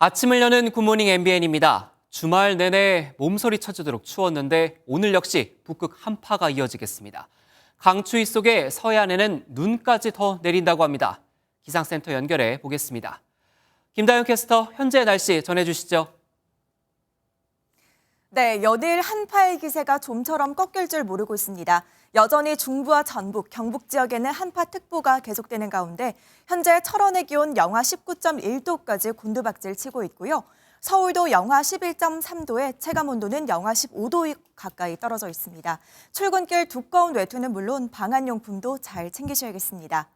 아침을 여는 굿모닝 MBN입니다. 주말 내내 몸서리 쳐지도록 추웠는데 오늘 역시 북극 한파가 이어지겠습니다. 강추위 속에 서해안에는 눈까지 더 내린다고 합니다. 기상센터 연결해 보겠습니다. 김다영 캐스터, 현재 날씨 전해주시죠. 네, 연일 한파의 기세가 좀처럼 꺾일 줄 모르고 있습니다. 여전히 중부와 전북, 경북 지역에는 한파특보가 계속되는 가운데 현재 철원의 기온 영하 19.1도까지 곤두박질 치고 있고요. 서울도 영하 11.3도에 체감온도는 영하 15도 가까이 떨어져 있습니다. 출근길 두꺼운 외투는 물론 방한용품도 잘 챙기셔야겠습니다.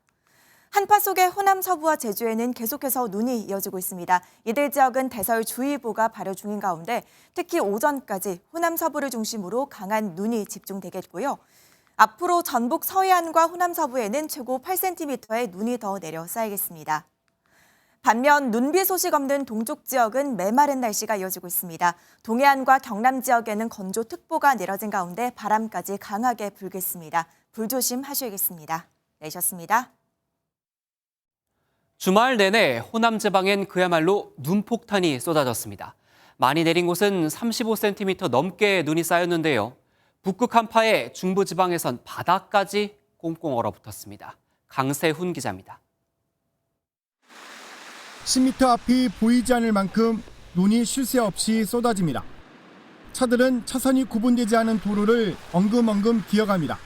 한파 속에 호남 서부와 제주에는 계속해서 눈이 이어지고 있습니다. 이들 지역은 대설주의보가 발효 중인 가운데 특히 오전까지 호남 서부를 중심으로 강한 눈이 집중되겠고요. 앞으로 전북 서해안과 호남 서부에는 최고 8cm의 눈이 더 내려 쌓이겠습니다. 반면 눈비 소식 없는 동쪽 지역은 메마른 날씨가 이어지고 있습니다. 동해안과 경남 지역에는 건조특보가 내려진 가운데 바람까지 강하게 불겠습니다. 불조심하셔야겠습니다. 내셨습니다. 주말 내내 호남 지방엔 그야말로 눈폭탄이 쏟아졌습니다. 많이 내린 곳은 35cm 넘게 눈이 쌓였는데요. 북극 한파에 중부 지방에선 바다까지 꽁꽁 얼어붙었습니다. 강세훈 기자입니다. 10m 앞이 보이지 않을 만큼 눈이 쉴 새 없이 쏟아집니다. 차들은 차선이 구분되지 않은 도로를 엉금엉금 기어갑니다.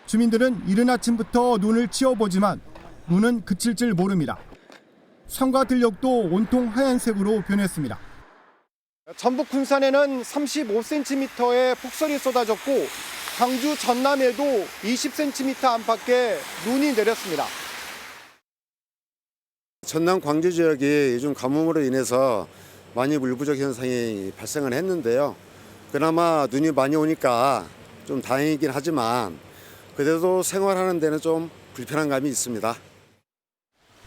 주민들은 이른 아침부터 눈을 치워보지만 눈은 그칠 줄 모릅니다. 산과 들녘도 온통 하얀색으로 변했습니다. 전북 군산에는 35cm의 폭설이 쏟아졌고 광주 전남에도 20cm 안팎의 눈이 내렸습니다. 전남 광주 지역이 요즘 가뭄으로 인해서 많이 물 부족 현상이 발생을 했는데요. 그나마 눈이 많이 오니까 좀 다행이긴 하지만 그래도 생활하는 데는 좀 불편한 감이 있습니다.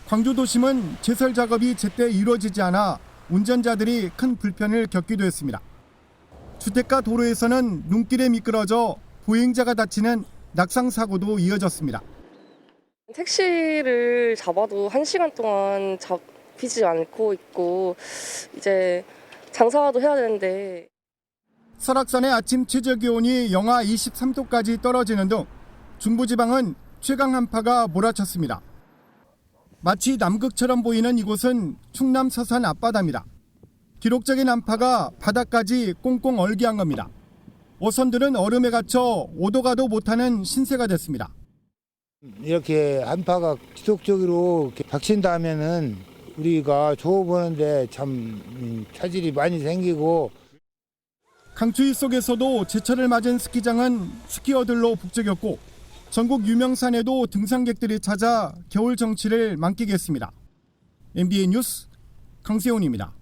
광주 도심은 제설 작업이 제때 이루어지지 않아 운전자들이 큰 불편을 겪기도 했습니다. 주택가 도로에서는 눈길에 미끄러져 보행자가 다치는 낙상 사고도 이어졌습니다. 택시를 잡아도 1시간 동안 잡히지 않고 있고 이제 장사도 해야 되는데. 설악산의 아침 최저 기온이 영하 23도까지 떨어지는 등 중부지방은 최강 한파가 몰아쳤습니다. 마치 남극처럼 보이는 이곳은 충남 서산 앞바다입니다. 기록적인 한파가 바다까지 꽁꽁 얼게 한 겁니다. 어선들은 얼음에 갇혀 오도 가도 못하는 신세가 됐습니다. 이렇게 한파가 지속적으로 닥친다면은 우리가 조업 보는데 참 차질이 많이 생기고. 강추위 속에서도 제철을 맞은 스키장은 스키어들로 북적였고 전국 유명산에도 등산객들이 찾아 겨울 정취를 만끽했습니다. MBN 뉴스 강세훈입니다.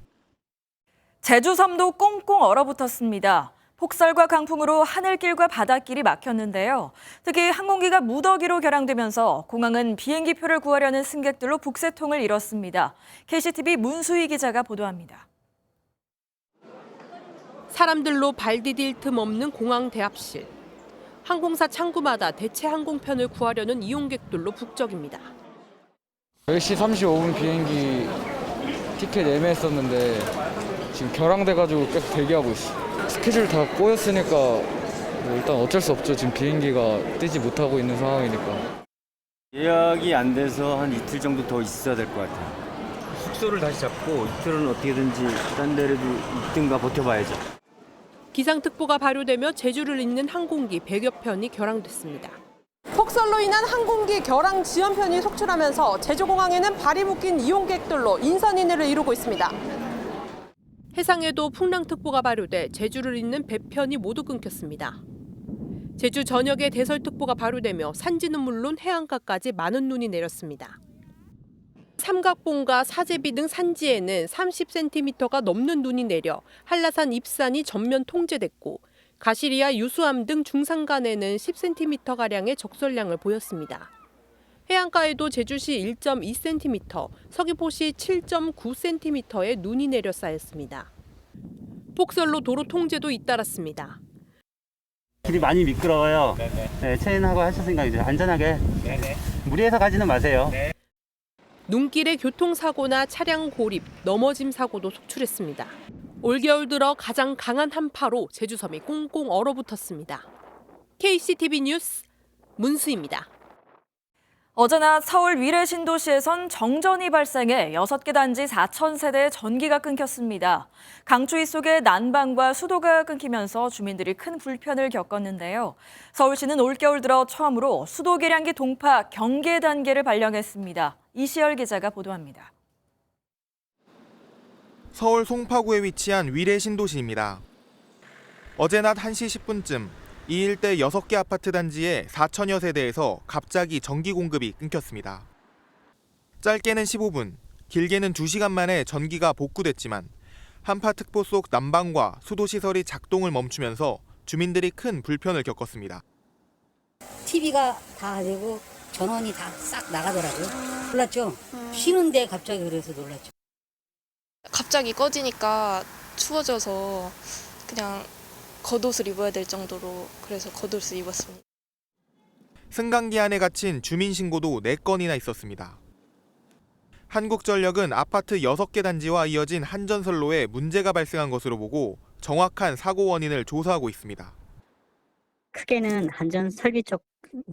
제주 섬도 꽁꽁 얼어붙었습니다. 폭설과 강풍으로 하늘길과 바닷길이 막혔는데요. 특히 항공기가 무더기로 결항되면서 공항은 비행기표를 구하려는 승객들로 북새통을 이뤘습니다. KCTV 문수희 기자가 보도합니다. 사람들로 발 디딜 틈 없는 공항 대합실. 항공사 창구마다 대체 항공편을 구하려는 이용객들로 북적입니다. 10시 35분 비행기 티켓 예매했었는데 지금 결항돼가지고 계속 대기하고 있어. 스케줄 다 꼬였으니까 일단 어쩔 수 없죠. 지금 비행기가 뜨지 못하고 있는 상황이니까. 예약이 안 돼서 한 이틀 정도 더 있어야 될 것 같아요. 숙소를 다시 잡고 이틀은 어떻게든지 딴 데라도 있든가 버텨봐야죠. 기상특보가 발효되며 제주를 잇는 항공기 100여 편이 결항됐습니다. 폭설로 인한 항공기 결항 지연편이 속출하면서 제주공항에는 발이 묶인 이용객들로 인산인해를 이루고 있습니다. 해상에도 풍랑특보가 발효돼 제주를 잇는 배편이 모두 끊겼습니다. 제주 전역에 대설특보가 발효되며 산지는 물론 해안가까지 많은 눈이 내렸습니다. 삼각봉과 사제비 등 산지에는 30cm가 넘는 눈이 내려 한라산 입산이 전면 통제됐고 가시리와 유수암 등 중산간에는 10cm가량의 적설량을 보였습니다. 해안가에도 제주시 1.2cm, 서귀포시 7.9cm의 눈이 내려 쌓였습니다. 폭설로 도로 통제도 잇따랐습니다. 길이 많이 미끄러워요. 네, 체인하고 하실 생각이죠. 안전하게. 무리해서 가지는 마세요. 눈길에 교통사고나 차량 고립, 넘어짐 사고도 속출했습니다. 올겨울 들어 가장 강한 한파로 제주섬이 꽁꽁 얼어붙었습니다. KCTV 뉴스 문수입니다. 어제 낮 서울 위례 신도시에선 정전이 발생해 6개 단지 4,000세대의 전기가 끊겼습니다. 강추위 속에 난방과 수도가 끊기면서 주민들이 큰 불편을 겪었는데요. 서울시는 올겨울 들어 처음으로 수도 계량기 동파 경계 단계를 발령했습니다. 이시열 기자가 보도합니다. 서울 송파구에 위치한 위례 신도시입니다. 어제 낮 1시 10분쯤 이 일대 6개 아파트 단지의 4천여 세대에서 갑자기 전기 공급이 끊겼습니다. 짧게는 15분, 길게는 2시간 만에 전기가 복구됐지만 한파특보 속 난방과 수도시설이 작동을 멈추면서 주민들이 큰 불편을 겪었습니다. TV가 다 되고 전원이 다 싹 나가더라고요. 놀랐죠? 쉬는데 갑자기 그래서 놀랐죠. 갑자기 꺼지니까 추워져서 그냥 겉옷을 입어야 될 정도로 그래서 겉옷을 입었습니다. 승강기 안에 갇힌 주민 신고도 4건이나 있었습니다. 한국전력은 아파트 6개 단지와 이어진 한전선로에 문제가 발생한 것으로 보고 정확한 사고 원인을 조사하고 있습니다. 크게는 한전 설비 쪽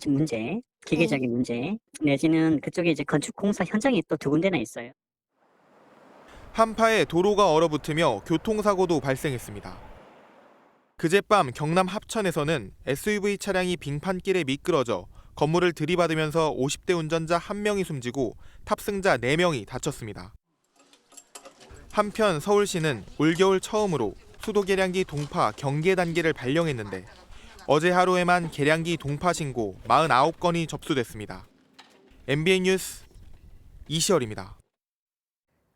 문제, 기계적인 문제, 내지는 그쪽에 이제 건축 공사 현장이 또 2군데나 있어요. 한파에 도로가 얼어붙으며 교통사고도 발생했습니다. 그젯밤 경남 합천에서는 SUV 차량이 빙판길에 미끄러져 건물을 들이받으면서 50대 운전자 1명이 숨지고 탑승자 4명이 다쳤습니다. 한편 서울시는 올겨울 처음으로 수도 계량기 동파 경계 단계를 발령했는데 어제 하루에만 계량기 동파 신고 49건이 접수됐습니다. MBN 뉴스 이시열입니다.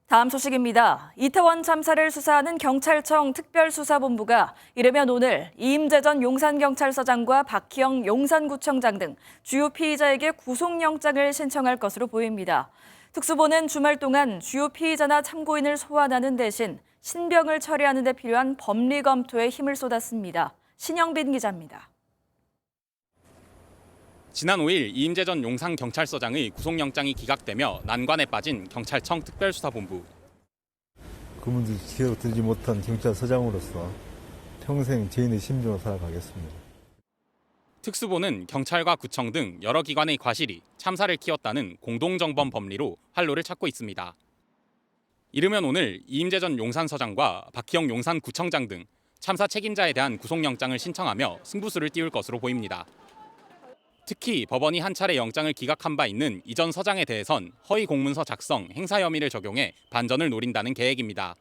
다음 소식입니다. 이태원 참사를 수사하는 경찰청 특별수사본부가 이르면 오늘 이임재 전 용산경찰서장과 박희영 용산구청장 등 주요 피의자에게 구속영장을 신청할 것으로 보입니다. 특수본은 주말 동안 주요 피의자나 참고인을 소환하는 대신 신병을 처리하는 데 필요한 법리 검토에 힘을 쏟았습니다. 신영빈 기자입니다. 지난 5일 이임재 전 용산경찰서장의 구속영장이 기각되며 난관에 빠진 경찰청 특별수사본부. 그분들이 기억되지 못한 경찰서장으로서 평생 죄인의 심정으로 살아가겠습니다. 특수본은 경찰과 구청 등 여러 기관의 과실이 참사를 키웠다는 공동정범 법리로 활로를 찾고 있습니다. 이르면 오늘 이임재 전 용산서장과 박희영 용산구청장 등 참사 책임자에 대한 구속영장을 신청하며 승부수를 띄울 것으로 보입니다. 특히 법원이 한 차례 영장을 기각한 바 있는 이 전 서장에 대해선 허위 공문서 작성, 행사 혐의를 적용해 반전을 노린다는 계획입니다.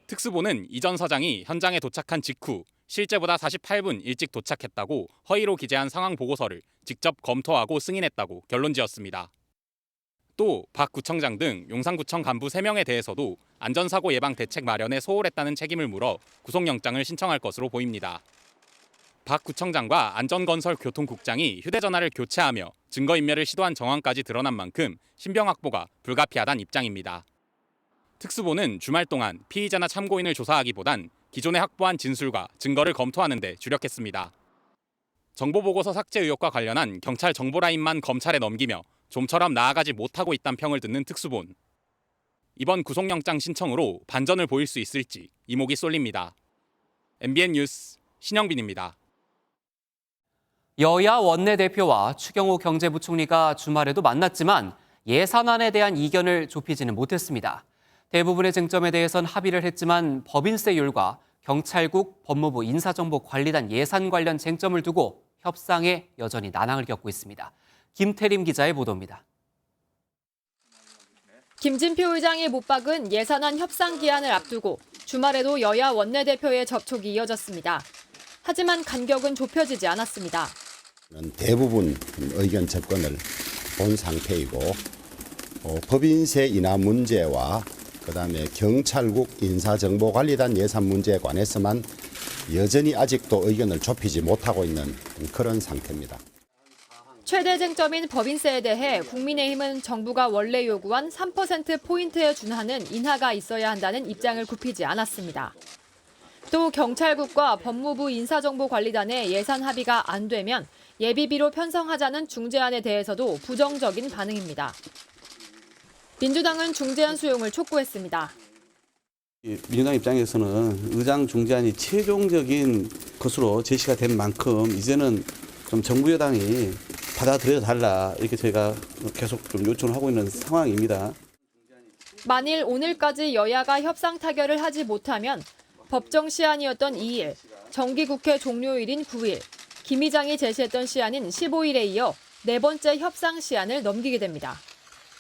특수본은 이 전 서장이 현장에 도착한 직후 실제보다 48분 일찍 도착했다고 허위로 기재한 상황 보고서를 직접 검토하고 승인했다고 결론지었습니다. 또 박 구청장 등 용산구청 간부 3명에 대해서도 안전사고 예방 대책 마련에 소홀했다는 책임을 물어 구속영장을 신청할 것으로 보입니다. 박 구청장과 안전건설교통국장이 휴대전화를 교체하며 증거인멸을 시도한 정황까지 드러난 만큼 신병 확보가 불가피하다는 입장입니다. 특수본은 주말 동안 피의자나 참고인을 조사하기보단 기존에 확보한 진술과 증거를 검토하는 데 주력했습니다. 정보보고서 삭제 의혹과 관련한 경찰 정보라인만 검찰에 넘기며 좀처럼 나아가지 못하고 있다는 평을 듣는 특수본. 이번 구속영장 신청으로 반전을 보일 수 있을지 이목이 쏠립니다. MBN 뉴스 신영빈입니다. 여야 원내대표와 추경호 경제부총리가 주말에도 만났지만 예산안에 대한 이견을 좁히지는 못했습니다. 대부분의 쟁점에 대해선 합의를 했지만 법인세율과 경찰국, 법무부 인사정보관리단 예산 관련 쟁점을 두고 협상에 여전히 난항을 겪고 있습니다. 김태림 기자의 보도입니다. 김진표 의장이 못 박은 예산안 협상 기한을 앞두고 주말에도 여야 원내대표의 접촉이 이어졌습니다. 하지만 간격은 좁혀지지 않았습니다. 대부분 의견 접근을 본 상태이고 법인세 인하 문제와 그다음에 경찰국 인사정보관리단 예산 문제에 관해서만 여전히 아직도 의견을 좁히지 못하고 있는 그런 상태입니다. 최대 쟁점인 법인세에 대해 국민의힘은 정부가 원래 요구한 3%포인트에 준하는 인하가 있어야 한다는 입장을 굽히지 않았습니다. 또 경찰국과 법무부 인사정보관리단의 예산 합의가 안 되면 예비비로 편성하자는 중재안에 대해서도 부정적인 반응입니다. 민주당은 중재안 수용을 촉구했습니다. 민주당 입장에서는 의장 중재안이 최종적인 것으로 제시가 된 만큼 이제는 좀 정부 여당이 받아들여 달라 이렇게 저희가 계속 좀 요청을 하고 있는 상황입니다. 만일 오늘까지 여야가 협상 타결을 하지 못하면 법정 시한이었던 2일, 정기국회 종료일인 9일, 김 의장이 제시했던 시한인 15일에 이어 네 번째 협상 시한을 넘기게 됩니다.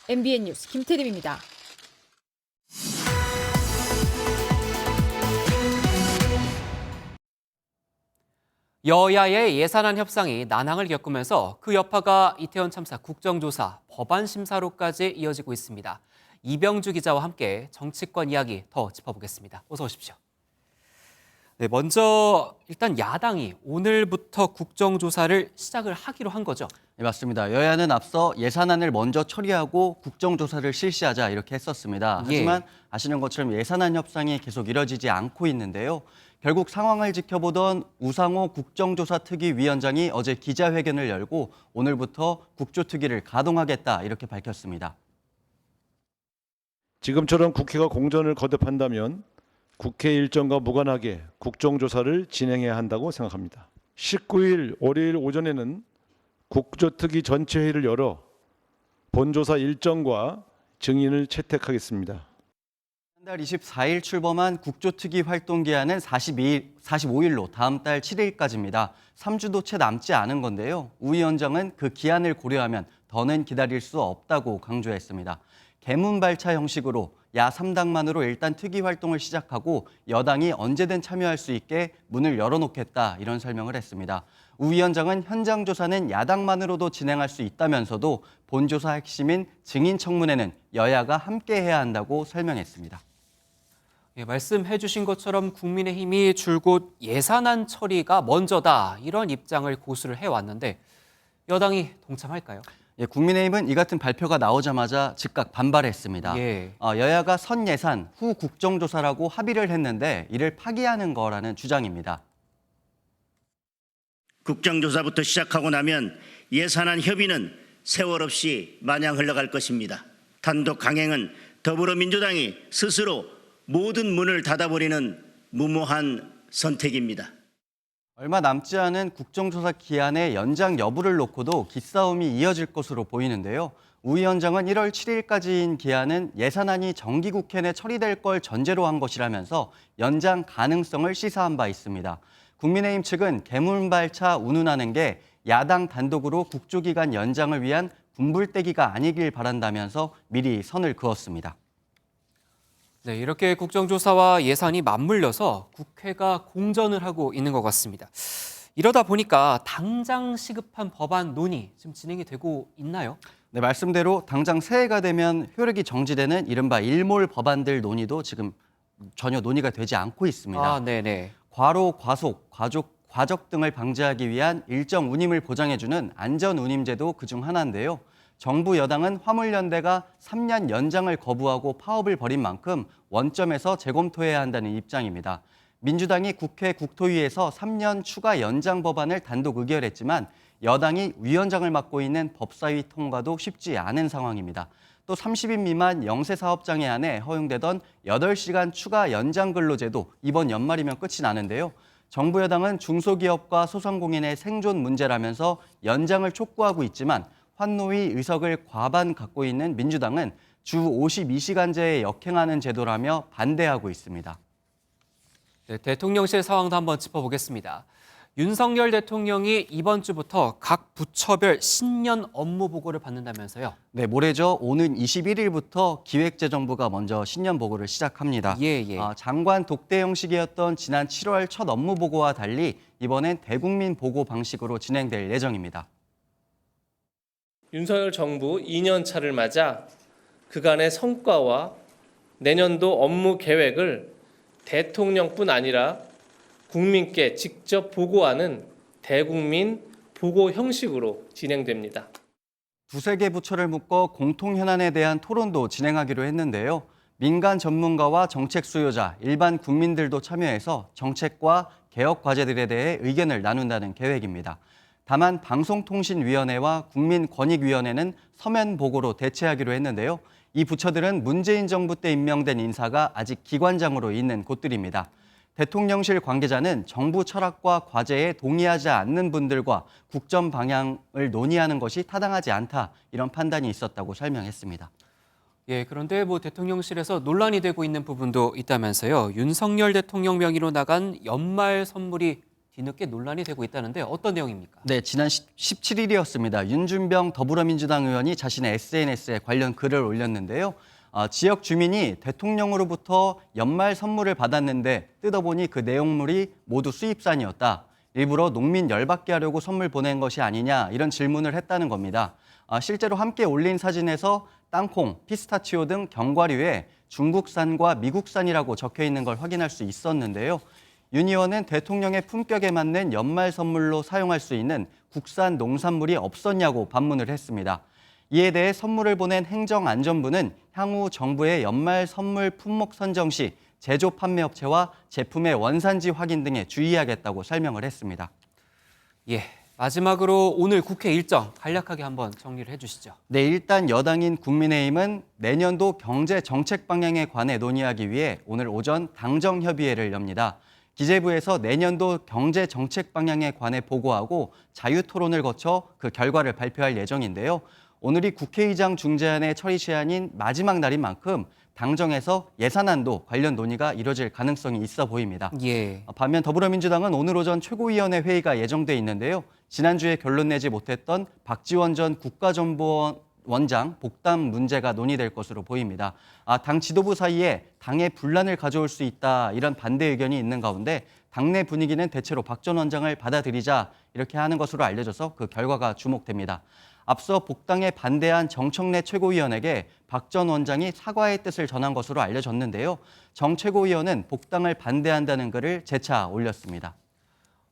MBN 뉴스 김태림입니다. 여야의 예산안 협상이 난항을 겪으면서 그 여파가 이태원 참사 국정조사 법안 심사로까지 이어지고 있습니다. 이병주 기자와 함께 정치권 이야기 더 짚어보겠습니다. 어서 오십시오. 네, 먼저 일단 야당이 오늘부터 국정조사를 시작을 하기로 한 거죠. 네, 맞습니다. 여야는 앞서 예산안을 먼저 처리하고 국정조사를 실시하자 이렇게 했었습니다. 하지만 아시는 것처럼 예산안 협상이 계속 이뤄지지 않고 있는데요. 결국 상황을 지켜보던 우상호 국정조사특위위원장이 어제 기자회견을 열고 오늘부터 국조특위를 가동하겠다 이렇게 밝혔습니다. 지금처럼 국회가 공전을 거듭한다면 국회 일정과 무관하게 국정조사를 진행해야 한다고 생각합니다. 19일 월요일 오전에는 국조특위 전체 회의를 열어 본조사 일정과 증인을 채택하겠습니다. 달 24일 출범한 국조특위 활동 기한은 45일로 다음 달 7일까지입니다. 3주도 채 남지 않은 건데요. 우 위원장은 그 기한을 고려하면 더는 기다릴 수 없다고 강조했습니다. 개문발차 형식으로 야 3당만으로 일단 특위 활동을 시작하고 여당이 언제든 참여할 수 있게 문을 열어놓겠다 이런 설명을 했습니다. 우 위원장은 현장 조사는 야당만으로도 진행할 수 있다면서도 본조사 핵심인 증인 청문회는 여야가 함께 해야 한다고 설명했습니다. 예, 말씀해 주신 것처럼 국민의힘이 줄곧 예산안 처리가 먼저다 이런 입장을 고수를 해왔는데 여당이 동참할까요? 예, 국민의힘은 이 같은 발표가 나오자마자 즉각 반발했습니다. 여야가 선 예산, 후 국정조사라고 합의를 했는데 이를 파기하는 거라는 주장입니다. 국정조사부터 시작하고 나면 예산안 협의는 세월 없이 마냥 흘러갈 것입니다. 단독 강행은 더불어민주당이 스스로 모든 문을 닫아버리는 무모한 선택입니다. 얼마 남지 않은 국정조사 기한의 연장 여부를 놓고도 기싸움이 이어질 것으로 보이는데요. 우 위원장은 1월 7일까지인 기한은 예산안이 정기국회 내 처리될 걸 전제로 한 것이라면서 연장 가능성을 시사한 바 있습니다. 국민의힘 측은 개문발차 운운하는 게 야당 단독으로 국조기간 연장을 위한 분불대기가 아니길 바란다면서 미리 선을 그었습니다. 네, 이렇게 국정조사와 예산이 맞물려서 국회가 공전을 하고 있는 것 같습니다. 이러다 보니까 당장 시급한 법안 논의 지금 진행이 되고 있나요? 네, 말씀대로 당장 새해가 되면 효력이 정지되는 이른바 일몰 법안들 논의도 지금 전혀 논의가 되지 않고 있습니다. 과로, 과속, 과적 등을 방지하기 위한 일정 운임을 보장해주는 안전운임제도 그중 하나인데요. 정부 여당은 화물연대가 3년 연장을 거부하고 파업을 벌인 만큼 원점에서 재검토해야 한다는 입장입니다. 민주당이 국회 국토위에서 3년 추가 연장 법안을 단독 의결했지만 여당이 위원장을 맡고 있는 법사위 통과도 쉽지 않은 상황입니다. 또 30인 미만 영세 사업장에 한해 허용되던 8시간 추가 연장 근로제도 이번 연말이면 끝이 나는데요. 정부 여당은 중소기업과 소상공인의 생존 문제라면서 연장을 촉구하고 있지만 환노위 의석을 과반 갖고 있는 민주당은 주 52시간제에 역행하는 제도라며 반대하고 있습니다. 네, 대통령실 상황도 한번 짚어보겠습니다. 윤석열 대통령이 이번 주부터 각 부처별 신년 업무 보고를 받는다면서요? 네, 모레죠. 오는 21일부터 기획재정부가 먼저 신년 보고를 시작합니다. 장관 독대 형식이었던 지난 7월 첫 업무 보고와 달리 이번엔 대국민 보고 방식으로 진행될 예정입니다. 윤석열 정부 2년 차를 맞아 그간의 성과와 내년도 업무 계획을 대통령뿐 아니라 국민께 직접 보고하는 대국민 보고 형식으로 진행됩니다. 두세 개 부처를 묶어 공통 현안에 대한 토론도 진행하기로 했는데요. 민간 전문가와 정책 수요자, 일반 국민들도 참여해서 정책과 개혁 과제들에 대해 의견을 나눈다는 계획입니다. 다만 방송통신위원회와 국민권익위원회는 서면 보고로 대체하기로 했는데요. 이 부처들은 문재인 정부 때 임명된 인사가 아직 기관장으로 있는 곳들입니다. 대통령실 관계자는 정부 철학과 과제에 동의하지 않는 분들과 국정 방향을 논의하는 것이 타당하지 않다, 이런 판단이 있었다고 설명했습니다. 예, 그런데 대통령실에서 논란이 되고 있는 부분도 있다면서요. 윤석열 대통령 명의로 나간 연말 선물이 뒤늦게 논란이 되고 있다는데 어떤 내용입니까? 네, 지난 17일이었습니다. 윤준병 더불어민주당 의원이 자신의 SNS에 관련 글을 올렸는데요. 지역 주민이 대통령으로부터 연말 선물을 받았는데 뜯어보니 그 내용물이 모두 수입산이었다. 일부러 농민 열받게 하려고 선물 보낸 것이 아니냐, 이런 질문을 했다는 겁니다. 실제로 함께 올린 사진에서 땅콩, 피스타치오 등 견과류에 중국산과 미국산이라고 적혀 있는 걸 확인할 수 있었는데요. 윤 의원은 대통령의 품격에 맞는 연말 선물로 사용할 수 있는 국산 농산물이 없었냐고 반문을 했습니다. 이에 대해 선물을 보낸 행정안전부는 향후 정부의 연말 선물 품목 선정 시 제조 판매업체와 제품의 원산지 확인 등에 주의하겠다고 설명을 했습니다. 예, 마지막으로 오늘 국회 일정 간략하게 한번 정리를 해주시죠. 네, 일단 여당인 국민의힘은 내년도 경제 정책 방향에 관해 논의하기 위해 오늘 오전 당정협의회를 엽니다. 기재부에서 내년도 경제 정책 방향에 관해 보고하고 자유토론을 거쳐 그 결과를 발표할 예정인데요. 오늘이 국회의장 중재안의 처리 시한인 마지막 날인 만큼 당정에서 예산안도 관련 논의가 이뤄질 가능성이 있어 보입니다. 예. 반면 더불어민주당은 오늘 오전 최고위원회 회의가 예정돼 있는데요. 지난주에 결론 내지 못했던 박지원 전 국가정보원장 복당 문제가 논의될 것으로 보입니다. 당 지도부 사이에 당의 분란을 가져올 수 있다, 이런 반대 의견이 있는 가운데 당내 분위기는 대체로 박 전 원장을 받아들이자, 이렇게 하는 것으로 알려져서 그 결과가 주목됩니다. 앞서 복당에 반대한 정청래 최고위원에게 박 전 원장이 사과의 뜻을 전한 것으로 알려졌는데요. 정 최고위원은 복당을 반대한다는 글을 재차 올렸습니다.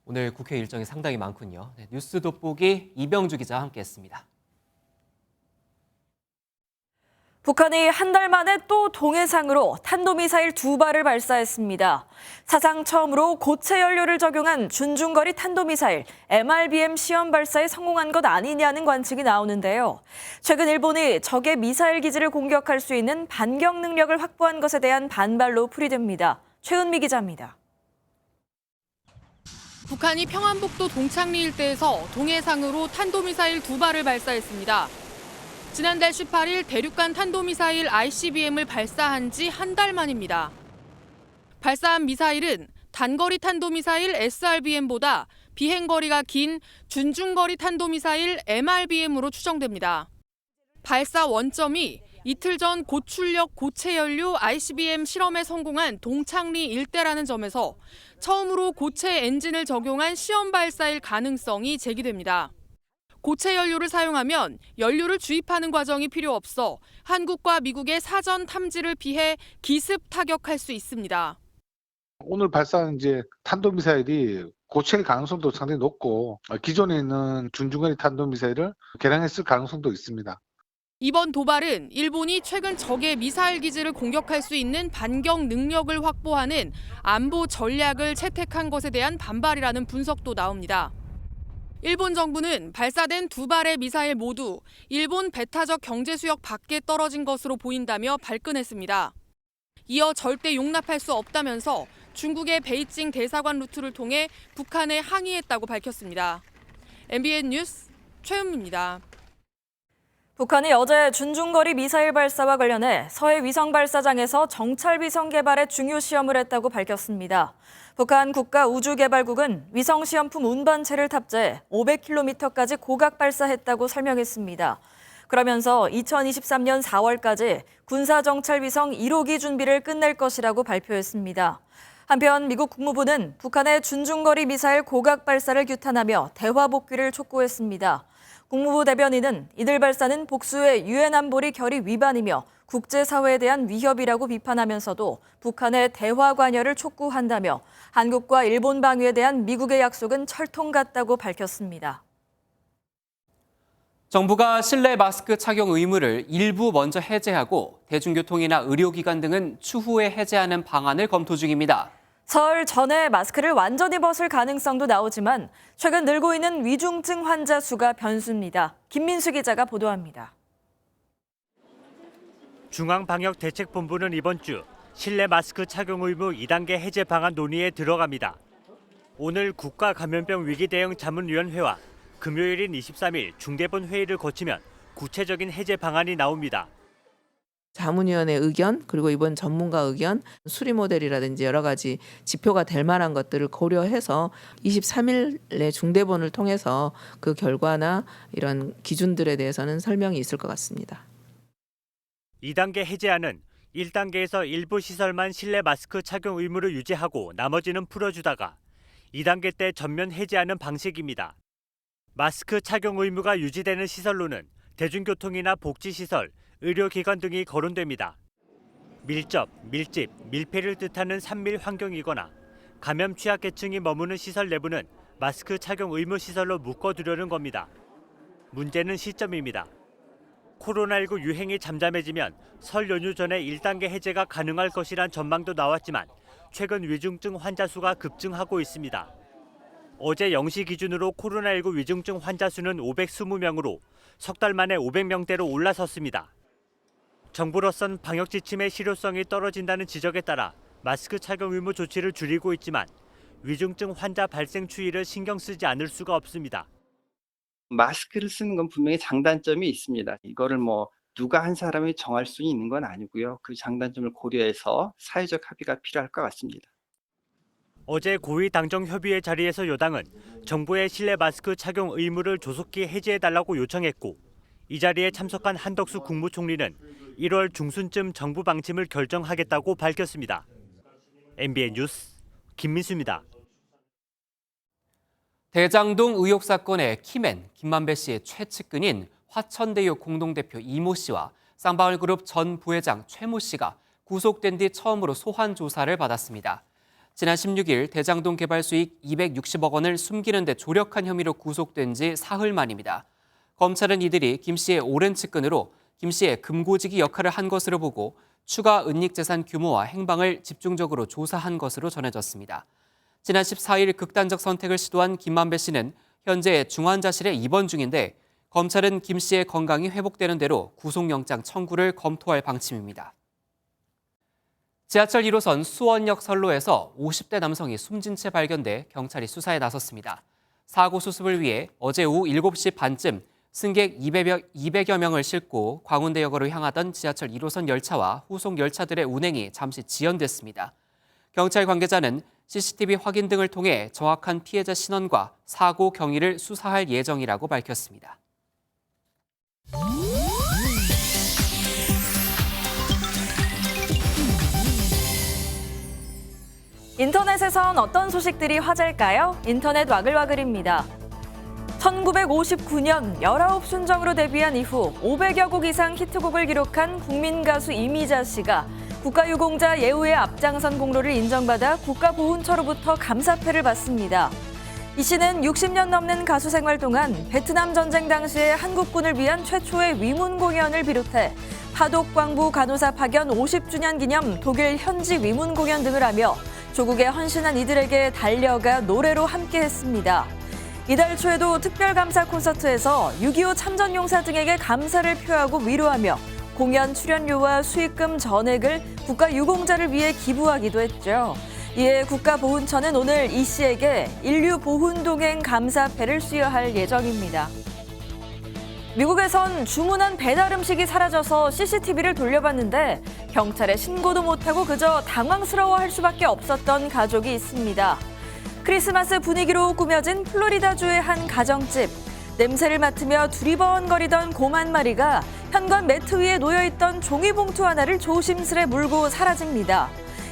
오늘 국회 일정이 상당히 많군요. 네, 뉴스 돋보기 이병주 기자와 함께했습니다. 북한이 한 달 만에 또 동해상으로 탄도미사일 2발을 발사했습니다. 사상 처음으로 고체 연료를 적용한 준중거리 탄도미사일 MRBM 시험 발사에 성공한 것 아니냐는 관측이 나오는데요. 최근 일본이 적의 미사일 기지를 공격할 수 있는 반격 능력을 확보한 것에 대한 반발로 풀이됩니다. 최은미 기자입니다. 북한이 평안북도 동창리 일대에서 동해상으로 탄도미사일 2발을 발사했습니다. 지난달 18일 대륙간 탄도미사일 ICBM을 발사한 지 한 달 만입니다. 발사한 미사일은 단거리 탄도미사일 SRBM보다 비행거리가 긴 준중거리 탄도미사일 MRBM으로 추정됩니다. 발사 원점이 이틀 전 고출력 고체 연료 ICBM 실험에 성공한 동창리 일대라는 점에서 처음으로 고체 엔진을 적용한 시험 발사일 가능성이 제기됩니다. 고체 연료를 사용하면 연료를 주입하는 과정이 필요 없어 한국과 미국의 사전 탐지를 피해 기습 타격할 수 있습니다. 오늘 발사한 탄도미사일이 고체일 가능성도 상당히 높고 기존에 있는 준중거리 탄도미사일을 개량했을 가능성도 있습니다. 이번 도발은 일본이 최근 적의 미사일 기지를 공격할 수 있는 반격 능력을 확보하는 안보 전략을 채택한 것에 대한 반발이라는 분석도 나옵니다. 일본 정부는 발사된 2발의 미사일 모두 일본 배타적 경제 수역 밖에 떨어진 것으로 보인다며 발끈했습니다. 이어 절대 용납할 수 없다면서 중국의 베이징 대사관 루트를 통해 북한에 항의했다고 밝혔습니다. MBN 뉴스 최은미입니다. 북한이 어제 준중거리 미사일 발사와 관련해 서해 위성 발사장에서 정찰 위성 개발에 중요 시험을 했다고 밝혔습니다. 북한 국가우주개발국은 위성 시험품 운반체를 탑재해 500km까지 고각 발사했다고 설명했습니다. 그러면서 2023년 4월까지 군사정찰 위성 1호기 준비를 끝낼 것이라고 발표했습니다. 한편 미국 국무부는 북한의 준중거리 미사일 고각 발사를 규탄하며 대화 복귀를 촉구했습니다. 국무부 대변인은 이들 발사는 복수의 유엔 안보리 결의 위반이며 국제사회에 대한 위협이라고 비판하면서도 북한의 대화 관여를 촉구한다며 한국과 일본 방위에 대한 미국의 약속은 철통 같다고 밝혔습니다. 정부가 실내 마스크 착용 의무를 일부 먼저 해제하고 대중교통이나 의료기관 등은 추후에 해제하는 방안을 검토 중입니다. 설 전에 마스크를 완전히 벗을 가능성도 나오지만 최근 늘고 있는 위중증 환자 수가 변수입니다. 김민수 기자가 보도합니다. 중앙방역대책본부는 이번 주 실내 마스크 착용 의무 2단계 해제 방안 논의에 들어갑니다. 오늘 국가감염병위기대응자문위원회와 금요일인 23일 중대본 회의를 거치면 구체적인 해제 방안이 나옵니다. 자문위원회 의견 그리고 이번 전문가 의견 수리 모델이라든지 여러 가지 지표가 될 만한 것들을 고려해서 23일에 중대본을 통해서 그 결과나 이런 기준들에 대해서는 설명이 있을 것 같습니다. 2단계 해제안은 1단계에서 일부 시설만 실내 마스크 착용 의무를 유지하고 나머지는 풀어주다가 2단계 때 전면 해제하는 방식입니다. 마스크 착용 의무가 유지되는 시설로는 대중교통이나 복지시설, 의료기관 등이 거론됩니다. 밀접, 밀집, 밀폐를 뜻하는 산밀 환경이거나 감염 취약계층이 머무는 시설 내부는 마스크 착용 의무 시설로 묶어두려는 겁니다. 문제는 시점입니다. 코로나19 유행이 잠잠해지면 설 연휴 전에 1단계 해제가 가능할 것이란 전망도 나왔지만 최근 위중증 환자 수가 급증하고 있습니다. 어제 0시 기준으로 코로나19 위중증 환자 수는 520명으로 석 달 만에 500명대로 올라섰습니다. 정부로선 방역 지침의 실효성이 떨어진다는 지적에 따라 마스크 착용 의무 조치를 줄이고 있지만 위중증 환자 발생 추이를 신경 쓰지 않을 수가 없습니다. 마스크를 쓰는 건 분명히 장단점이 있습니다. 이거를 누가 한 사람이 정할 수 있는 건 아니고요. 그 장단점을 고려해서 사회적 합의가 필요할 것 같습니다. 어제 고위당정협의회 자리에서 여당은 정부의 실내 마스크 착용 의무를 조속히 해제해달라고 요청했고 이 자리에 참석한 한덕수 국무총리는 1월 중순쯤 정부 방침을 결정하겠다고 밝혔습니다. MBN 뉴스 김민수입니다. 대장동 의혹 사건의 키맨 김만배 씨의 최측근인 화천대유 공동대표 이모 씨와 쌍방울그룹 전 부회장 최모 씨가 구속된 뒤 처음으로 소환 조사를 받았습니다. 지난 16일 대장동 개발 수익 260억 원을 숨기는 데 조력한 혐의로 구속된 지 사흘 만입니다. 검찰은 이들이 김 씨의 오랜 측근으로 김 씨의 금고지기 역할을 한 것으로 보고 추가 은닉재산 규모와 행방을 집중적으로 조사한 것으로 전해졌습니다. 지난 14일 극단적 선택을 시도한 김만배 씨는 현재 중환자실에 입원 중인데 검찰은 김 씨의 건강이 회복되는 대로 구속영장 청구를 검토할 방침입니다. 지하철 1호선 수원역 선로에서 50대 남성이 숨진 채 발견돼 경찰이 수사에 나섰습니다. 사고 수습을 위해 어제 오후 7시 반쯤 승객 200여 명을 싣고 광운대역으로 향하던 지하철 1호선 열차와 후속 열차들의 운행이 잠시 지연됐습니다. 경찰 관계자는 CCTV 확인 등을 통해 정확한 피해자 신원과 사고 경위를 수사할 예정이라고 밝혔습니다. 인터넷에선 어떤 소식들이 화제일까요? 인터넷 와글와글입니다. 1959년 19순정으로 데뷔한 이후 500여 곡 이상 히트곡을 기록한 국민 가수 이미자 씨가 국가유공자 예우에 앞장선 공로를 인정받아 국가보훈처로부터 감사패를 받습니다. 이 씨는 60년 넘는 가수 생활 동안 베트남 전쟁 당시에 한국군을 위한 최초의 위문 공연을 비롯해 파독광부 간호사 파견 50주년 기념 독일 현지 위문 공연 등을 하며 조국에 헌신한 이들에게 달려가 노래로 함께했습니다. 이달 초에도 특별감사 콘서트에서 6.25 참전용사 등에게 감사를 표하고 위로하며 공연 출연료와 수익금 전액을 국가유공자를 위해 기부하기도 했죠. 이에 국가보훈처는 오늘 이 씨에게 인류보훈동행 감사패를 수여할 예정입니다. 미국에선 주문한 배달 음식이 사라져서 CCTV를 돌려봤는데 경찰에 신고도 못하고 그저 당황스러워할 수밖에 없었던 가족이 있습니다. 크리스마스 분위기로 꾸며진 플로리다주의 한 가정집. 냄새를 맡으며 두리번거리던 곰 한 마리가 현관 매트 위에 놓여있던 종이봉투 하나를 조심스레 물고 사라집니다.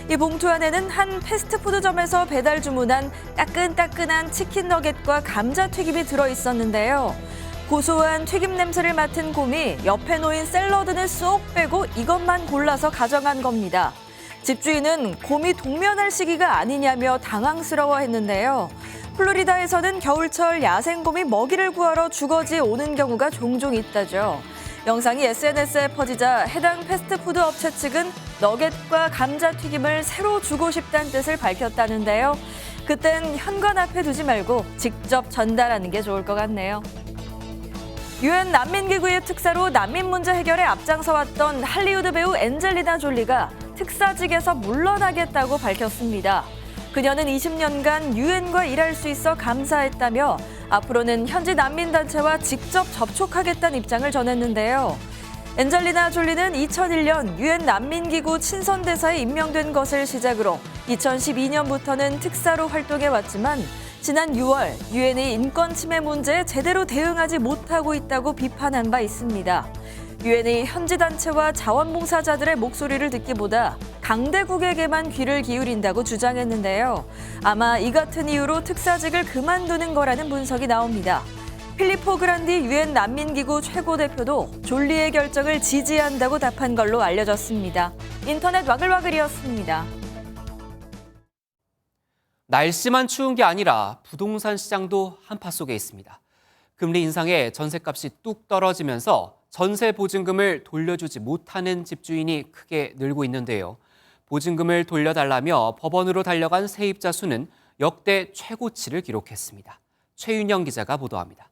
이 봉투 안에는 한 패스트푸드점에서 배달 주문한 따끈따끈한 치킨 너겟과 감자튀김이 들어있었는데요. 고소한 튀김 냄새를 맡은 곰이 옆에 놓인 샐러드는 쏙 빼고 이것만 골라서 가져간 겁니다. 집주인은 곰이 동면할 시기가 아니냐며 당황스러워했는데요. 플로리다에서는 겨울철 야생곰이 먹이를 구하러 주거지에 오는 경우가 종종 있다죠. 영상이 SNS에 퍼지자 해당 패스트푸드 업체 측은 너겟과 감자튀김을 새로 주고 싶다는 뜻을 밝혔다는데요. 그땐 현관 앞에 두지 말고 직접 전달하는 게 좋을 것 같네요. 유엔 난민기구의 특사로 난민 문제 해결에 앞장서왔던 할리우드 배우 엔젤리나 졸리가 특사직에서 물러나겠다고 밝혔습니다. 그녀는 20년간 유엔과 일할 수 있어 감사했다며 앞으로는 현지 난민단체와 직접 접촉하겠다는 입장을 전했는데요. 엔젤리나 졸리는 2001년 유엔 난민기구 친선대사에 임명된 것을 시작으로 2012년부터는 특사로 활동해왔지만 지난 6월 유엔이 인권 침해 문제에 제대로 대응하지 못하고 있다고 비판한 바 있습니다. 유엔이 현지 단체와 자원봉사자들의 목소리를 듣기보다 강대국에게만 귀를 기울인다고 주장했는데요. 아마 이 같은 이유로 특사직을 그만두는 거라는 분석이 나옵니다. 필리포 그란디 유엔 난민기구 최고대표도 졸리의 결정을 지지한다고 답한 걸로 알려졌습니다. 인터넷 와글와글이었습니다. 날씨만 추운 게 아니라 부동산 시장도 한파 속에 있습니다. 금리 인상에 전셋값이 뚝 떨어지면서 전세 보증금을 돌려주지 못하는 집주인이 크게 늘고 있는데요. 보증금을 돌려달라며 법원으로 달려간 세입자 수는 역대 최고치를 기록했습니다. 최윤영 기자가 보도합니다.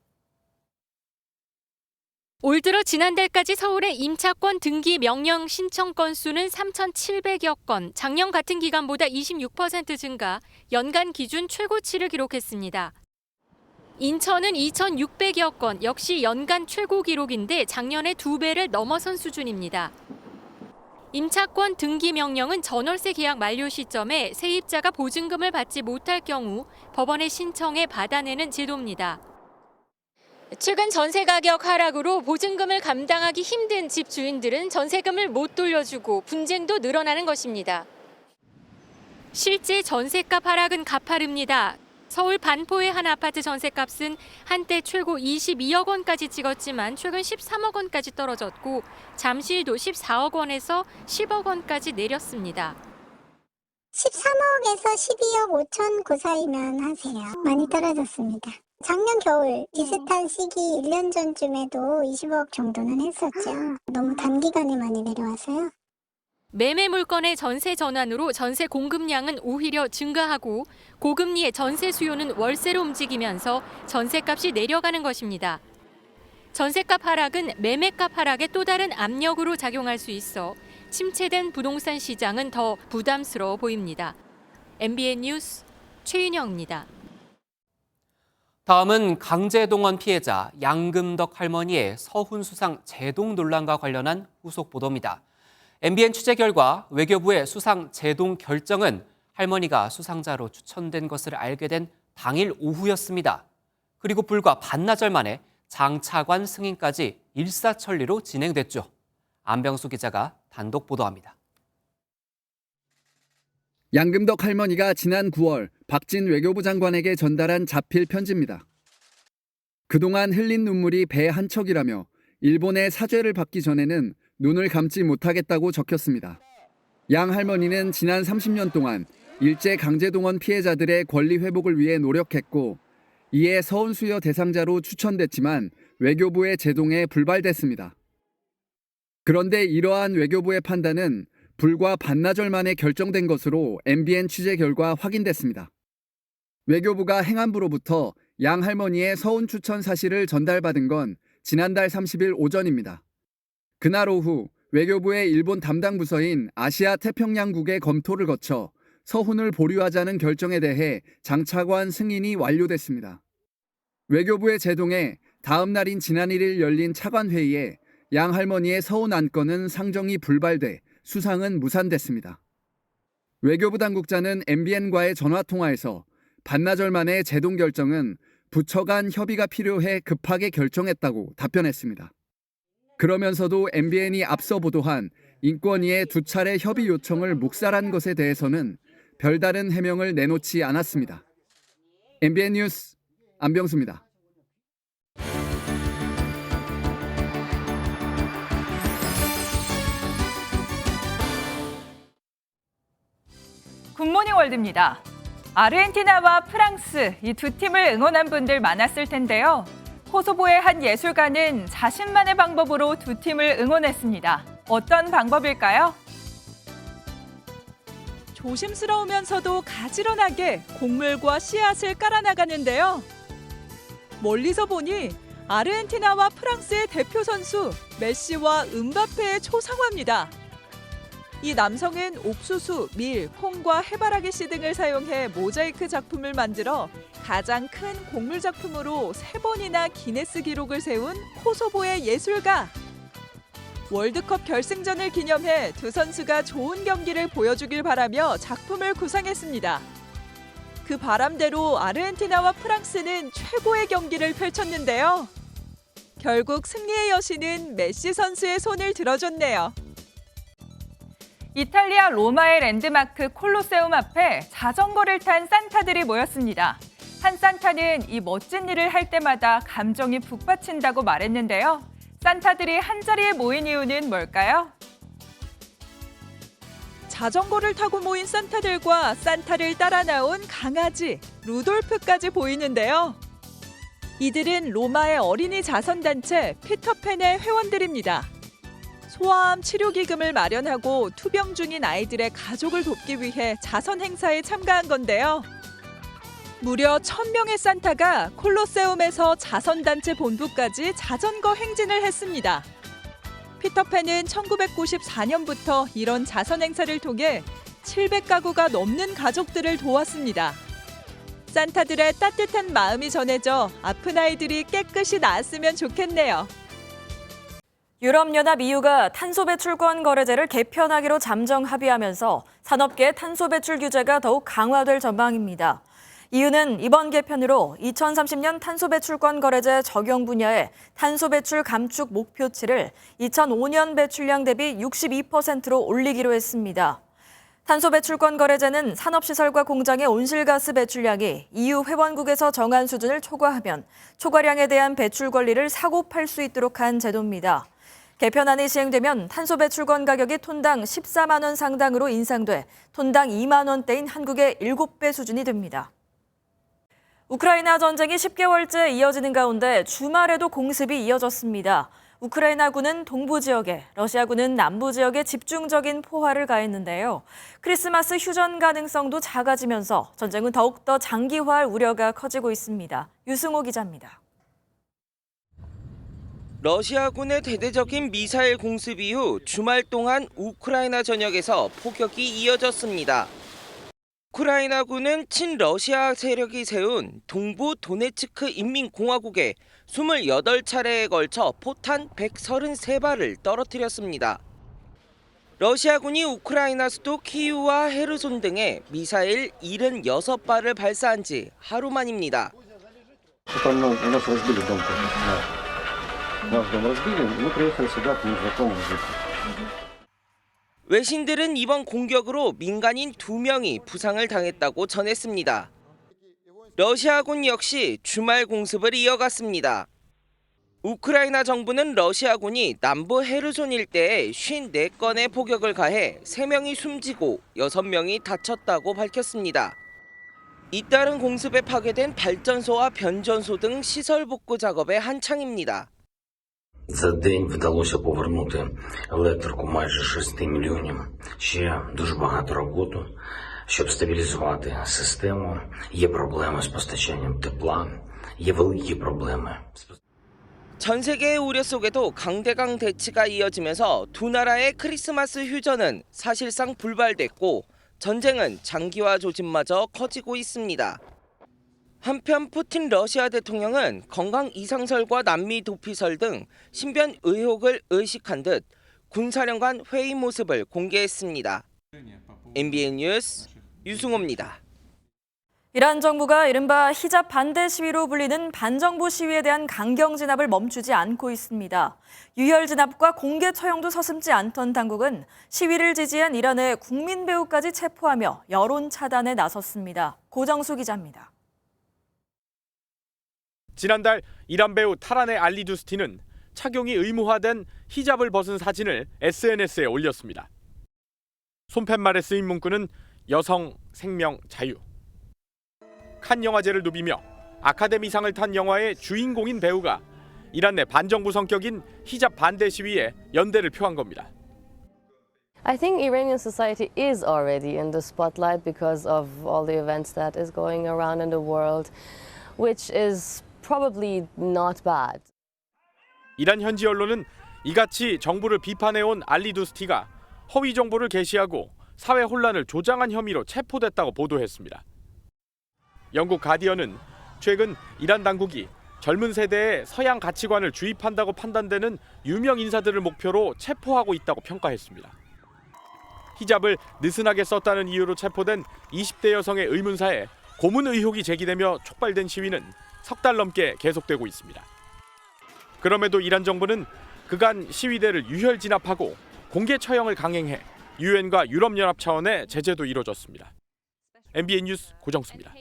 올 들어 지난달까지 서울의 임차권 등기 명령 신청 건수는 3,700여 건, 작년 같은 기간보다 26% 증가, 연간 기준 최고치를 기록했습니다. 인천은 2,600여 건, 역시 연간 최고 기록인데 작년의 2배를 넘어선 수준입니다. 임차권 등기 명령은 전월세 계약 만료 시점에 세입자가 보증금을 받지 못할 경우 법원의 신청에 받아내는 제도입니다. 최근 전세 가격 하락으로 보증금을 감당하기 힘든 집주인들은 전세금을 못 돌려주고 분쟁도 늘어나는 것입니다. 실제 전세값 하락은 가파릅니다. 서울 반포의 한 아파트 전세값은 한때 최고 22억 원까지 찍었지만 최근 13억 원까지 떨어졌고 잠실도 14억 원에서 10억 원까지 내렸습니다. 13억에서 12억 5천 그 사이면 하세요. 많이 떨어졌습니다. 작년 겨울 비슷한 시기 1년 전쯤에도 20억 정도는 했었죠. 너무 단기간에 많이 내려와서요. 매매 물건의 전세 전환으로 전세 공급량은 오히려 증가하고 고금리의 전세 수요는 월세로 움직이면서 전세값이 내려가는 것입니다. 전세값 하락은 매매값 하락에 또 다른 압력으로 작용할 수 있어 침체된 부동산 시장은 더 부담스러워 보입니다. MBN 뉴스 최윤영입니다. 다음은 강제동원 피해자 양금덕 할머니의 서훈 수상 제동 논란과 관련한 후속 보도입니다. MBN 취재 결과 외교부의 수상 제동 결정은 할머니가 수상자로 추천된 것을 알게 된 당일 오후였습니다. 그리고 불과 반나절 만에 장차관 승인까지 일사천리로 진행됐죠. 안병수 기자가 단독 보도합니다. 양금덕 할머니가 지난 9월 박진 외교부 장관에게 전달한 자필 편지입니다. 그동안 흘린 눈물이 배 한 척이라며 일본의 사죄를 받기 전에는 눈을 감지 못하겠다고 적혔습니다. 양 할머니는 지난 30년 동안 일제 강제동원 피해자들의 권리 회복을 위해 노력했고 이에 서훈 수여 대상자로 추천됐지만 외교부의 제동에 불발됐습니다. 그런데 이러한 외교부의 판단은 불과 반나절 만에 결정된 것으로 MBN 취재 결과 확인됐습니다. 외교부가 행안부로부터 양 할머니의 서훈 추천 사실을 전달받은 건 지난달 30일 오전입니다. 그날 오후 외교부의 일본 담당 부서인 아시아 태평양국의 검토를 거쳐 서훈을 보류하자는 결정에 대해 장차관 승인이 완료됐습니다. 외교부의 제동에 다음 날인 지난 1일 열린 차관 회의에 양 할머니의 서훈 안건은 상정이 불발돼 수상은 무산됐습니다. 외교부 당국자는 MBN과의 전화통화에서 반나절 만에 제동 결정은 부처 간 협의가 필요해 급하게 결정했다고 답변했습니다. 그러면서도 MBN이 앞서 보도한 인권위의 2차례 협의 요청을 묵살한 것에 대해서는 별다른 해명을 내놓지 않았습니다. MBN 뉴스 안병수입니다. 굿모닝 월드입니다. 아르헨티나와 프랑스 이 두 팀을 응원한 분들 많았을 텐데요. 코소보의 한 예술가는 자신만의 방법으로 두 팀을 응원했습니다. 어떤 방법일까요? 조심스러우면서도 가지런하게 곡물과 씨앗을 깔아나가는데요. 멀리서 보니 아르헨티나와 프랑스의 대표 선수 메시와 음바페의 초상화입니다. 이 남성은 옥수수, 밀, 콩과 해바라기 씨 등을 사용해 모자이크 작품을 만들어 가장 큰 곡물 작품으로 3번이나 기네스 기록을 세운 코소보의 예술가. 월드컵 결승전을 기념해 두 선수가 좋은 경기를 보여주길 바라며 작품을 구상했습니다. 그 바람대로 아르헨티나와 프랑스는 최고의 경기를 펼쳤는데요. 결국 승리의 여신은 메시 선수의 손을 들어줬네요. 이탈리아 로마의 랜드마크 콜로세움 앞에 자전거를 탄 산타들이 모였습니다. 한 산타는 이 멋진 일을 할 때마다 감정이 북받친다고 말했는데요. 산타들이 한자리에 모인 이유는 뭘까요? 자전거를 타고 모인 산타들과 산타를 따라 나온 강아지, 루돌프까지 보이는데요. 이들은 로마의 어린이 자선단체 피터팬의 회원들입니다. 소아암 치료기금을 마련하고 투병 중인 아이들의 가족을 돕기 위해 자선 행사에 참가한 건데요. 무려 1000명의 산타가 콜로세움에서 자선단체 본부까지 자전거 행진을 했습니다. 피터팬은 1994년부터 이런 자선 행사를 통해 700가구가 넘는 가족들을 도왔습니다. 산타들의 따뜻한 마음이 전해져 아픈 아이들이 깨끗이 나았으면 좋겠네요. 유럽연합 EU가 탄소 배출권 거래제를 개편하기로 잠정 합의하면서 산업계 탄소 배출 규제가 더욱 강화될 전망입니다. EU는 이번 개편으로 2030년 탄소 배출권 거래제 적용 분야의 탄소 배출 감축 목표치를 2005년 배출량 대비 62%로 올리기로 했습니다. 탄소 배출권 거래제는 산업시설과 공장의 온실가스 배출량이 EU 회원국에서 정한 수준을 초과하면 초과량에 대한 배출 권리를 사고 팔 수 있도록 한 제도입니다. 개편안이 시행되면 탄소 배출권 가격이 톤당 14만 원 상당으로 인상돼 톤당 2만 원대인 한국의 7배 수준이 됩니다. 우크라이나 전쟁이 10개월째 이어지는 가운데 주말에도 공습이 이어졌습니다. 우크라이나군은 동부 지역에, 러시아군은 남부 지역에 집중적인 포화를 가했는데요. 크리스마스 휴전 가능성도 작아지면서 전쟁은 더욱더 장기화할 우려가 커지고 있습니다. 유승호 기자입니다. 러시아군의 대대적인 미사일 공습 이후 주말 동안 우크라이나 전역에서 포격이 이어졌습니다. 우크라이나군은 친러시아 세력이 세운 동부 도네츠크 인민공화국에 28차례에 걸쳐 포탄 133발을 떨어뜨렸습니다. 러시아군이 우크라이나 수도 키이우와 헤르손 등에 미사일 76발을 발사한 지 하루 만입니다. 외신들은 이번 공격으로 민간인 2명이 부상을 당했다고 전했습니다. 러시아군 역시 주말 공습을 이어갔습니다. 우크라이나 정부는 러시아군이 남부 헤르손 일대에 54건의 포격을 가해 3명이 숨지고 6명이 다쳤다고 밝혔습니다. 잇따른 공습에 파괴된 발전소와 변전소 등 시설 복구 작업에 한창입니다. За день вдалося повернути електрику майже 6 мільйонів. Ще дуже багато роботи, щоб стабілізувати систему. Є проблеми з постачанням тепла, є великі проблеми. 전 세계의 우려 속에도 강대강 대치가 이어지면서 두 나라의 크리스마스 휴전은 사실상 불발됐고 전쟁은 장기화 조짐마저 커지고 있습니다. 한편 푸틴 러시아 대통령은 건강 이상설과 난미 도피설 등 신변 의혹을 의식한 듯 군사령관 회의 모습을 공개했습니다. MBN 뉴스 유승호입니다. 이란 정부가 이른바 히잡 반대 시위로 불리는 반정부 시위에 대한 강경 진압을 멈추지 않고 있습니다. 유혈 진압과 공개 처형도 서슴지 않던 당국은 시위를 지지한 이란의 국민 배우까지 체포하며 여론 차단에 나섰습니다. 고정수 기자입니다. 지난달 이란 배우 타란의 알리두스티는 착용이 의무화된 히잡을 벗은 사진을 SNS에 올렸습니다. 손팻말에 쓰인 문구는 여성, 생명, 자유. 칸 영화제를 누비며 아카데미상을 탄 영화의 주인공인 배우가 이란 내 반정부 성격인 히잡 반대 시위에 연대를 표한 겁니다. I think Iranian society is already in the spotlight because of all the events that is going around in the world, which is probably not bad. 이란 현지 언론은 이같이 정부를 비판해온 알리 두스티가 허위 정보를 게시하고 사회 혼란을 조장한 혐의로 체포됐다고 보도했습니다. 영국 가디언은 최근 이란 당국이 젊은 세대의 서양 가치관을 주입한다고 판단되는 유명 인사들을 목표로 체포하고 있다고 평가했습니다. 히잡을 느슨하게 썼다는 이유로 체포된 20대 여성의 의문사에 고문 의혹이 제기되며 촉발된 시위는 석 달 넘게 계속되고 있습니다. 그럼에도 이란 정부는 그간 시위대를 유혈 진압하고 공개 처형을 강행해 유엔과 유럽연합 차원의 제재도 이뤄졌습니다. MBN 뉴스 고정수입니다.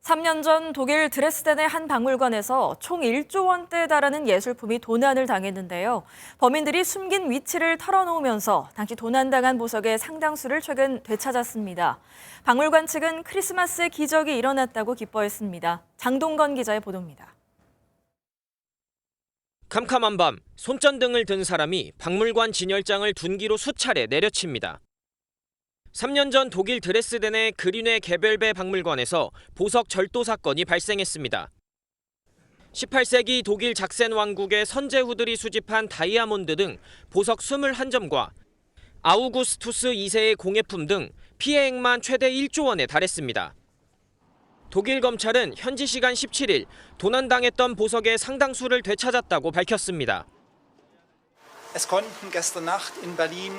3년 전 독일 드레스덴의 한 박물관에서 총 1조 원대에 달하는 예술품이 도난을 당했는데요. 범인들이 숨긴 위치를 털어놓으면서 당시 도난당한 보석의 상당수를 최근 되찾았습니다. 박물관 측은 크리스마스의 기적이 일어났다고 기뻐했습니다. 장동건 기자의 보도입니다. 캄캄한 밤, 손전등을 든 사람이 박물관 진열장을 둔기로 수차례 내려칩니다. 3년 전 독일 드레스덴의 그린웨 게벨베 박물관에서 보석 절도 사건이 발생했습니다. 18세기 독일 작센 왕국의 선제후들이 수집한 다이아몬드 등 보석 21점과 아우구스투스 2세의 공예품 등 피해액만 최대 1조 원에 달했습니다. 독일 검찰은 현지 시간 17일 도난당했던 보석의 상당수를 되찾았다고 밝혔습니다. Es konnten gestern Nacht in Berlin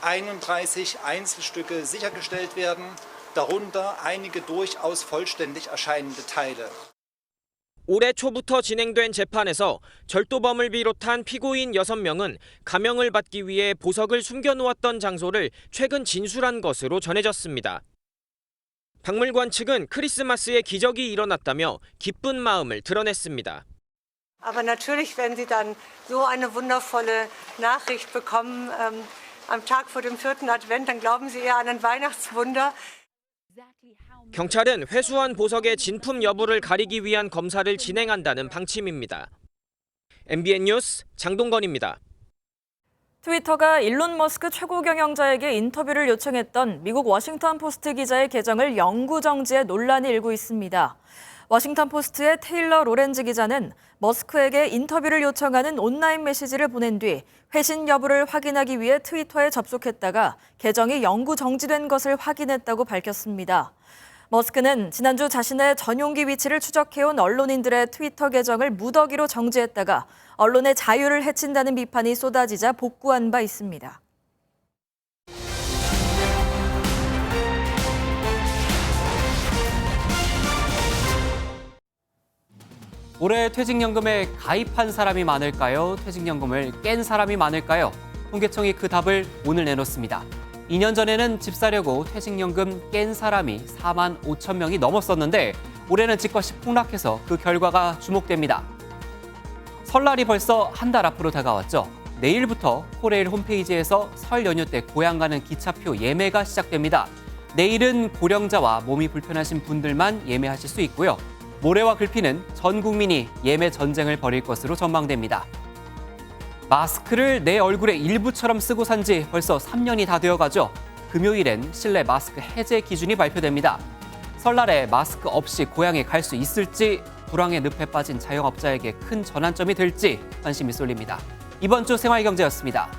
31 Einzelstücke sichergestellt werden, darunter einige durchaus vollständig erscheinende Teile. 올해 초부터 진행된 재판에서 절도범을 비롯한 피고인 6명은 감형을 받기 위해 보석을 숨겨놓았던 장소를 최근 진술한 것으로 전해졌습니다. 박물관 측은 크리스마스에 기적이 일어났다며 기쁜 마음을 드러냈습니다. Aber natürlich, wenn Sie dann so eine wundervolle Nachricht bekommen am Tag vor dem 4. Advent, dann glauben Sie eher an ein Weihnachtswunder. 경찰은 회수한 보석의 진품 여부를 가리기 위한 검사를 진행한다는 방침입니다. MBN 뉴스 장동건입니다. 트위터가 일론 머스크 최고 경영자에게 인터뷰를 요청했던 미국 워싱턴 포스트 기자의 계정을 영구 정지해 논란이 일고 있습니다. 워싱턴 포스트의 테일러 로렌즈 기자는 머스크에게 인터뷰를 요청하는 온라인 메시지를 보낸 뒤 회신 여부를 확인하기 위해 트위터에 접속했다가 계정이 영구 정지된 것을 확인했다고 밝혔습니다. 머스크는 지난주 자신의 전용기 위치를 추적해온 언론인들의 트위터 계정을 무더기로 정지했다가 언론의 자유를 해친다는 비판이 쏟아지자 복구한 바 있습니다. 올해 퇴직연금에 가입한 사람이 많을까요? 퇴직연금을 깬 사람이 많을까요? 통계청이 그 답을 오늘 내놓습니다. 2년 전에는 집 사려고 퇴직연금 깬 사람이 4만 5천 명이 넘었었는데 올해는 집값이 폭락해서 그 결과가 주목됩니다. 설날이 벌써 한 달 앞으로 다가왔죠. 내일부터 코레일 홈페이지에서 설 연휴 때 고향 가는 기차표 예매가 시작됩니다. 내일은 고령자와 몸이 불편하신 분들만 예매하실 수 있고요. 모레와 글피는 전 국민이 예매 전쟁을 벌일 것으로 전망됩니다. 마스크를 내 얼굴의 일부처럼 쓰고 산 지 벌써 3년이 다 되어가죠. 금요일엔 실내 마스크 해제 기준이 발표됩니다. 설날에 마스크 없이 고향에 갈 수 있을지, 불황의 늪에 빠진 자영업자에게 큰 전환점이 될지 관심이 쏠립니다. 이번 주 생활경제였습니다.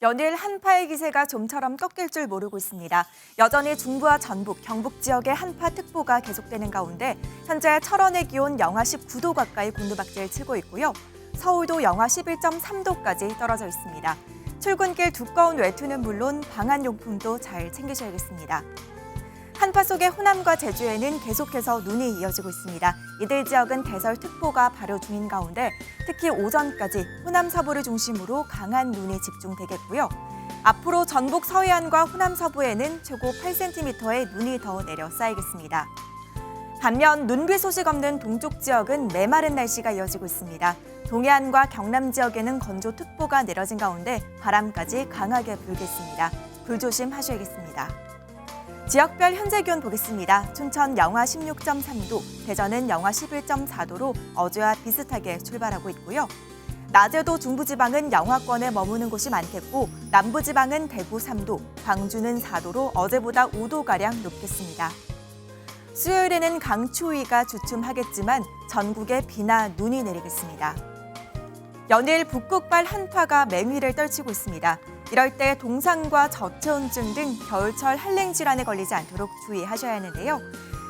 연일 한파의 기세가 좀처럼 꺾일 줄 모르고 있습니다. 여전히 중부와 전북, 경북 지역의 한파특보가 계속되는 가운데 현재 철원의 기온 영하 19도 가까이 곤두박질 치고 있고요. 서울도 영하 11.3도까지 떨어져 있습니다. 출근길 두꺼운 외투는 물론 방한용품도 잘 챙기셔야겠습니다. 한파 속의 호남과 제주에는 계속해서 눈이 이어지고 있습니다. 이들 지역은 대설특보가 발효 중인 가운데 특히 오전까지 호남 서부를 중심으로 강한 눈이 집중되겠고요. 앞으로 전북 서해안과 호남 서부에는 최고 8cm의 눈이 더 내려 쌓이겠습니다. 반면 눈비 소식 없는 동쪽 지역은 메마른 날씨가 이어지고 있습니다. 동해안과 경남 지역에는 건조특보가 내려진 가운데 바람까지 강하게 불겠습니다. 불조심하셔야겠습니다. 지역별 현재 기온 보겠습니다. 춘천 영하 16.3도, 대전은 영하 11.4도로 어제와 비슷하게 출발하고 있고요. 낮에도 중부지방은 영하권에 머무는 곳이 많겠고 남부지방은 대구 3도, 광주는 4도로 어제보다 5도가량 높겠습니다. 수요일에는 강추위가 주춤하겠지만 전국에 비나 눈이 내리겠습니다. 연일 북극발 한파가 맹위를 떨치고 있습니다. 이럴 때 동상과 저체온증 등 겨울철 한랭 질환에 걸리지 않도록 주의하셔야 하는데요.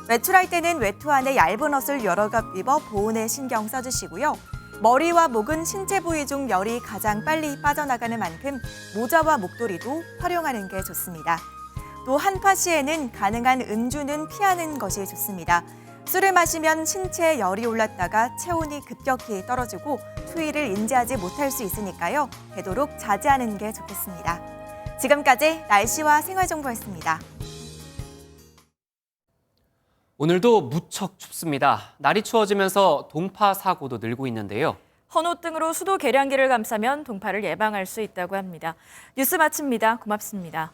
외출할 때는 외투 안에 얇은 옷을 여러 겹 입어 보온에 신경 써주시고요. 머리와 목은 신체 부위 중 열이 가장 빨리 빠져나가는 만큼 모자와 목도리도 활용하는 게 좋습니다. 또 한파 시에는 가능한 음주는 피하는 것이 좋습니다. 술을 마시면 신체에 열이 올랐다가 체온이 급격히 떨어지고 추위를 인지하지 못할 수 있으니까요. 되도록 자제하는 게 좋겠습니다. 지금까지 날씨와 생활정보였습니다. 오늘도 무척 춥습니다. 날이 추워지면서 동파 사고도 늘고 있는데요. 헌옷 등으로 수도 계량기를 감싸면 동파를 예방할 수 있다고 합니다. 뉴스 마칩니다. 고맙습니다.